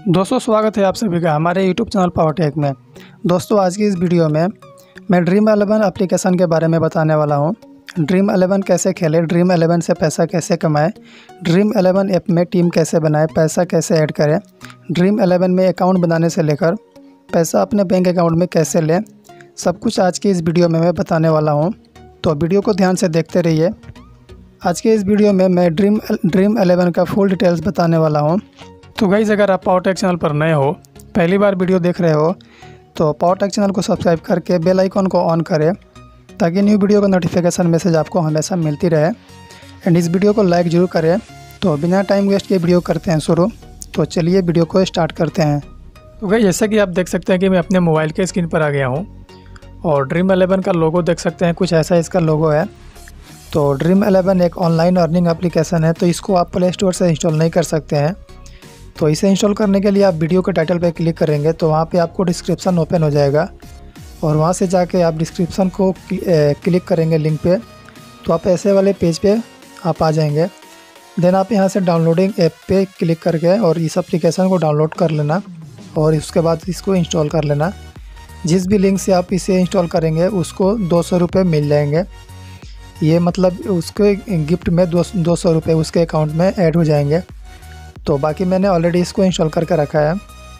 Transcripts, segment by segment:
दोस्तों स्वागत है आप सभी का हमारे यूट्यूब चैनल पावर टेक में। दोस्तों आज की इस वीडियो में मैं Dream11 एप्लीकेशन के बारे में बताने वाला हूं। Dream11 कैसे खेले, Dream11 से पैसा कैसे कमाए, Dream11 ऐप में टीम कैसे बनाए, पैसा कैसे ऐड करें, Dream11 में अकाउंट बनाने से लेकर पैसा अपने बैंक अकाउंट में कैसे लें, सब कुछ आज की इस वीडियो में मैं बताने वाला हूँ। तो वीडियो को ध्यान से देखते रहिए। आज के इस वीडियो में मैं Dream11 का फुल डिटेल्स बताने वाला हूँ। तो गाइस अगर आप पावर टेक चैनल पर नए हो, पहली बार वीडियो देख रहे हो, तो पावर टेक चैनल को सब्सक्राइब करके बेल आइकन को ऑन करें ताकि न्यू वीडियो का नोटिफिकेशन मैसेज आपको हमेशा मिलती रहे। एंड इस वीडियो को लाइक ज़रूर करें। तो बिना टाइम वेस्ट के वीडियो करते हैं शुरू। तो चलिए वीडियो को स्टार्ट करते हैं। तो गाइस जैसा कि आप देख सकते हैं कि मैं अपने मोबाइल के स्क्रीन पर आ गया हूँ और Dream11 का लोगो देख सकते हैं, कुछ ऐसा इसका लोगो है। तो Dream11 एक ऑनलाइन अर्निंग एप्लीकेशन है, तो इसको आप प्ले स्टोर से इंस्टॉल नहीं कर सकते हैं। तो इसे इंस्टॉल करने के लिए आप वीडियो के टाइटल पर क्लिक करेंगे तो वहाँ पे आपको डिस्क्रिप्शन ओपन हो जाएगा और वहाँ से जाके आप डिस्क्रिप्शन को क्लिक करेंगे लिंक पे, तो आप ऐसे वाले पेज पे आप आ जाएंगे। देन आप यहाँ से डाउनलोडिंग ऐप पे क्लिक करके और इस एप्लीकेशन को डाउनलोड कर लेना और उसके बाद इसको इंस्टॉल कर लेना। जिस भी लिंक से आप इसे इंस्टॉल करेंगे उसको 200 रुपये मिल जाएंगे। ये मतलब उसके गिफ्ट में 200 रुपये उसके अकाउंट में ऐड हो जाएंगे। तो बाकी मैंने ऑलरेडी इसको इंस्टॉल करके रखा है।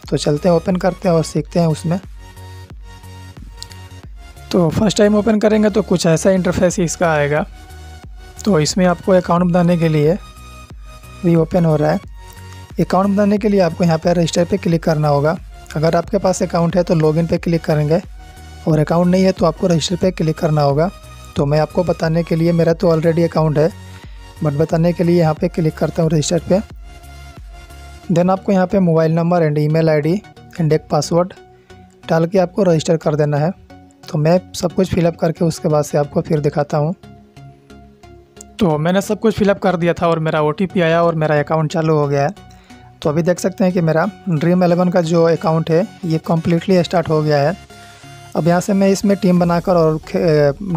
तो चलते हैं, ओपन करते हैं और सीखते हैं उसमें। तो फर्स्ट टाइम ओपन करेंगे तो कुछ ऐसा इंटरफेस इसका आएगा। तो इसमें आपको अकाउंट बनाने के लिए भी ओपन हो रहा है। अकाउंट बनाने के लिए आपको यहाँ पर रजिस्टर पे क्लिक करना होगा। अगर आपके पास अकाउंट है तो लॉगिन पे क्लिक करेंगे और अकाउंट नहीं है तो आपको रजिस्टर पे क्लिक करना होगा। तो मैं आपको बताने के लिए, मेरा तो ऑलरेडी अकाउंट है बट बताने के लिए यहाँ पे क्लिक करता हूँ रजिस्टर पे। देन आपको यहाँ पे mobile number and email ID and एक पासवर्ड डाल के आपको रजिस्टर कर देना है। तो मैं सब कुछ फिलअप करके उसके बाद से आपको फिर दिखाता हूँ। तो मैंने सब कुछ फिलअप कर दिया था और मेरा OTP आया और मेरा अकाउंट चालू हो गया है। तो अभी देख सकते हैं कि मेरा Dream11 का जो अकाउंट है ये कम्प्लीटली स्टार्ट हो गया है। अब यहाँ से मैं इसमें टीम बनाकर और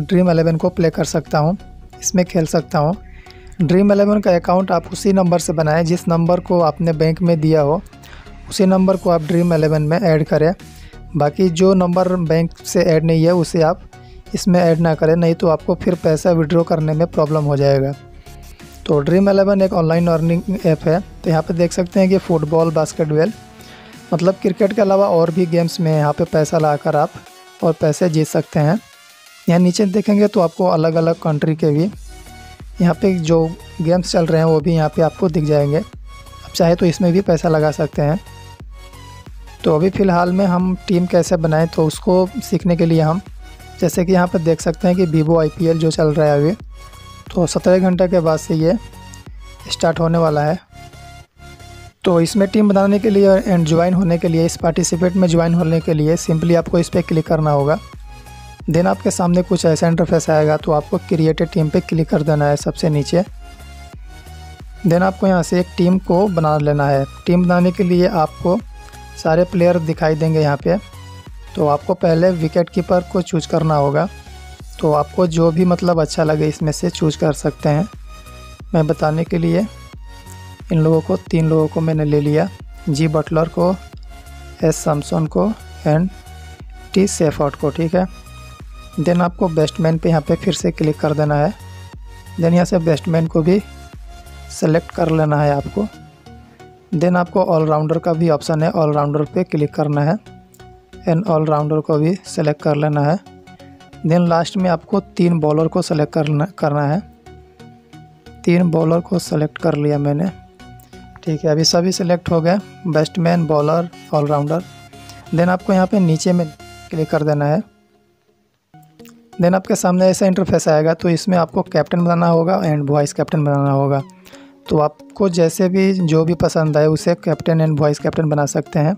Dream11 को प्ले कर सकता हूँ, इसमें खेल सकता हूँ। Dream11 का अकाउंट आप उसी नंबर से बनाएं जिस नंबर को आपने बैंक में दिया हो, उसी नंबर को आप Dream11 में ऐड करें। बाकी जो नंबर बैंक से ऐड नहीं है उसे आप इसमें ऐड ना करें, नहीं तो आपको फिर पैसा विड्रॉ करने में प्रॉब्लम हो जाएगा। तो Dream11 एक ऑनलाइन अर्निंग ऐप है। तो यहाँ पे देख सकते हैं कि फुटबॉल, बास्केटबॉल मतलब क्रिकेट के अलावा और भी गेम्स में यहाँ पे पैसा लगाकर आप और पैसे जीत सकते हैं। यहाँ नीचे देखेंगे तो आपको अलग अलग कंट्री के भी यहाँ पे जो गेम्स चल रहे हैं वो भी यहाँ पे आपको दिख जाएंगे। आप चाहे तो इसमें भी पैसा लगा सकते हैं। तो अभी फ़िलहाल में हम टीम कैसे बनाएं तो उसको सीखने के लिए हम जैसे कि यहाँ पर देख सकते हैं कि वीवो IPL जो चल रहा है अभी, तो 17 घंटे के बाद से ये स्टार्ट होने वाला है। तो इसमें टीम बनाने के लिए एंड ज्वाइन होने के लिए, इस पार्टिसिपेट में ज्वाइन होने के लिए सिंपली आपको इस पर क्लिक करना होगा। देन आपके सामने कुछ ऐसा इंटरफेस आएगा तो आपको क्रिएट ए टीम पे क्लिक कर देना है सबसे नीचे। देन आपको यहाँ से एक टीम को बना लेना है। टीम बनाने के लिए आपको सारे प्लेयर दिखाई देंगे यहाँ पे। तो आपको पहले विकेट कीपर को चूज करना होगा। तो आपको जो भी मतलब अच्छा लगे इसमें से चूज कर सकते हैं। मैं बताने के लिए इन लोगों को, 3 लोगों को मैंने ले लिया, जी बटलर को, एस सैमसन को एंड टी सेफर्ट को, ठीक है। देन आपको बैट्समैन पे यहाँ पे फिर से क्लिक कर देना है। देन यहाँ से बैट्समैन को भी सेलेक्ट कर लेना है आपको। देन आपको ऑलराउंडर का भी ऑप्शन है, ऑलराउंडर पे क्लिक करना है एंड ऑलराउंडर को भी सेलेक्ट कर लेना है। देन लास्ट में आपको 3 बॉलर को सेलेक्ट करना है। 3 बॉलर को सेलेक्ट कर लिया मैंने, ठीक है। अभी सभी सेलेक्ट हो गए, बैट्समैन, बॉलर, ऑलराउंडर। देन आपको यहाँ पे नीचे में क्लिक कर देना है। देन आपके सामने ऐसा इंटरफेस आएगा। तो इसमें आपको कैप्टन बनाना होगा एंड वॉइस कैप्टन बनाना होगा। तो आपको जैसे भी जो भी पसंद आए उसे कैप्टन एंड वॉइस कैप्टन बना सकते हैं।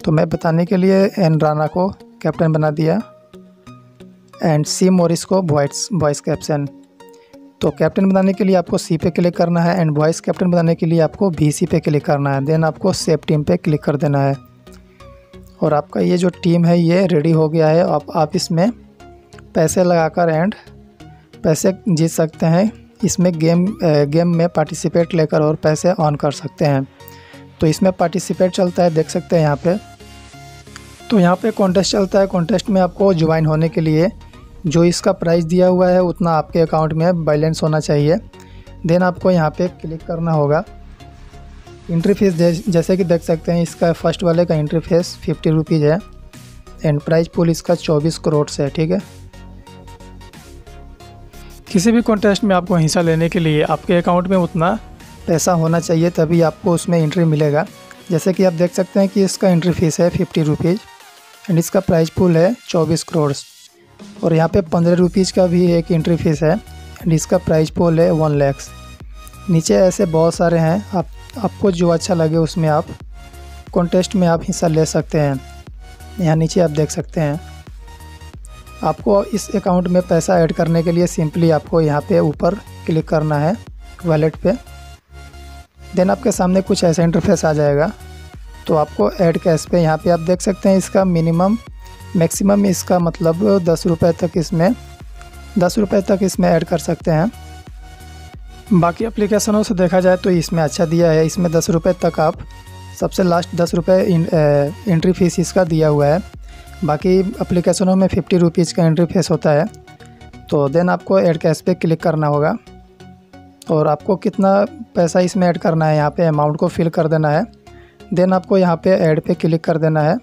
तो मैं बताने के लिए एन राना को कैप्टन बना दिया एंड सी मॉरिस को वॉइस कैप्टन। तो कैप्टन बनाने के लिए आपको सी पे क्लिक करना है एंड वॉइस कैप्टन बनाने के लिए आपको VC पे क्लिक करना है। देन आपको सेव टीम पे क्लिक कर देना है और आपका ये जो टीम है ये रेडी हो गया है। अब आप इसमें पैसे लगाकर एंड पैसे जीत सकते हैं। इसमें गेम में पार्टिसिपेट लेकर और पैसे ऑन कर सकते हैं। तो इसमें पार्टिसिपेट चलता है, देख सकते हैं यहाँ पे। तो यहाँ पे कॉन्टेस्ट चलता है। कॉन्टेस्ट में आपको ज्वाइन होने के लिए जो इसका प्राइस दिया हुआ है उतना आपके अकाउंट में बैलेंस होना चाहिए। देन आपको यहाँ पे क्लिक करना होगा। एंट्री फीस जैसे कि देख सकते हैं, इसका फर्स्ट वाले का एंट्री फीस 50 रुपीज़ है एंड प्राइज पूल इसका 24 करोड़ से है, ठीक है। किसी भी कॉन्टेस्ट में आपको हिस्सा लेने के लिए आपके अकाउंट में उतना पैसा होना चाहिए, तभी आपको उसमें एंट्री मिलेगा। जैसे कि आप देख सकते हैं कि इसका एंट्री फीस है 50 रुपीज़ एंड इसका प्राइज पूल है 24 करोड़ और यहाँ पे 15 रुपीज़ का भी एक एंट्री फीस है एंड इसका प्राइज पूल है 1 लाख। नीचे ऐसे बहुत सारे हैं, आपको जो अच्छा लगे उसमें आप कॉन्टेस्ट में आप हिस्सा ले सकते हैं। यहाँ नीचे आप देख सकते हैं। आपको इस अकाउंट में पैसा ऐड करने के लिए सिंपली आपको यहाँ पे ऊपर क्लिक करना है वॉलेट पे। देन आपके सामने कुछ ऐसा इंटरफेस आ जाएगा। तो आपको ऐड कैश पे यहाँ पे आप देख सकते हैं इसका मैक्सिमम इसका मतलब 10 रुपये तक इसमें ऐड कर सकते हैं। बाकी एप्लीकेशनों से देखा जाए तो इसमें अच्छा दिया है। इसमें 10 रुपये तक आप सबसे लास्ट 10 रुपये एंट्री फीस इसका दिया हुआ है। बाकी एप्लीकेशनों में 50 रुपीज़ का एंट्री फीस होता है। तो देन आपको ऐड कैश पे क्लिक करना होगा और आपको कितना पैसा इसमें ऐड करना है यहाँ पे अमाउंट को फिल कर देना है। देन आपको यहाँ पे ऐड पे क्लिक कर देना है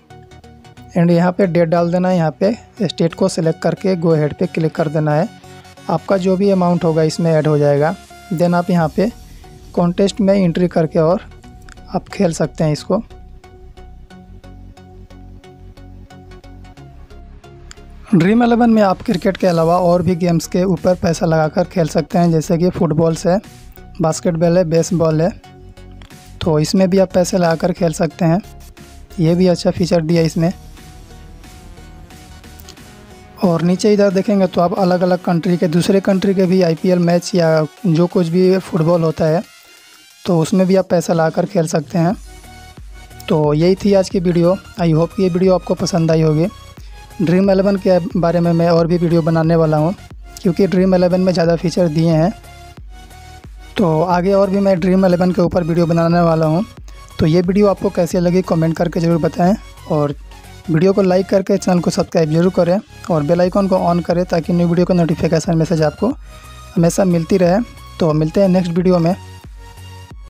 एंड यहाँ पे डेट डाल देना है। यहाँ पे स्टेट को सिलेक्ट करके गो हेड पे क्लिक कर देना है। आपका जो भी अमाउंट होगा इसमें ऐड हो जाएगा। देन आप यहाँ पे कॉन्टेस्ट में एंट्री करके और आप खेल सकते हैं इसको। Dream11 में आप क्रिकेट के अलावा और भी गेम्स के ऊपर पैसा लगाकर खेल सकते हैं, जैसे कि फुटबॉल है, बास्केटबॉल है, बेसबॉल है। तो इसमें भी आप पैसे लगाकर खेल सकते हैं। ये भी अच्छा फीचर दिया इसमें। और नीचे इधर देखेंगे तो आप अलग अलग कंट्री के, दूसरे कंट्री के भी IPL मैच या जो कुछ भी फुटबॉल होता है तो उसमें भी आप पैसा लगाकर खेल सकते हैं। तो यही थी आज की वीडियो। आई होप कि ये वीडियो आपको पसंद आई होगी। Dream11 के बारे में मैं और भी वीडियो बनाने वाला हूँ, क्योंकि Dream11 में ज़्यादा फीचर दिए हैं। तो आगे और भी मैं Dream11 के ऊपर वीडियो बनाने वाला हूँ। तो ये वीडियो आपको कैसी लगी कमेंट करके ज़रूर बताएं और वीडियो को लाइक करके चैनल को सब्सक्राइब जरूर करें और बेल आइकन को ऑन करें ताकि न्यू वीडियो का नोटिफिकेशन मैसेज आपको हमेशा मिलती रहे। तो मिलते हैं नेक्स्ट वीडियो में।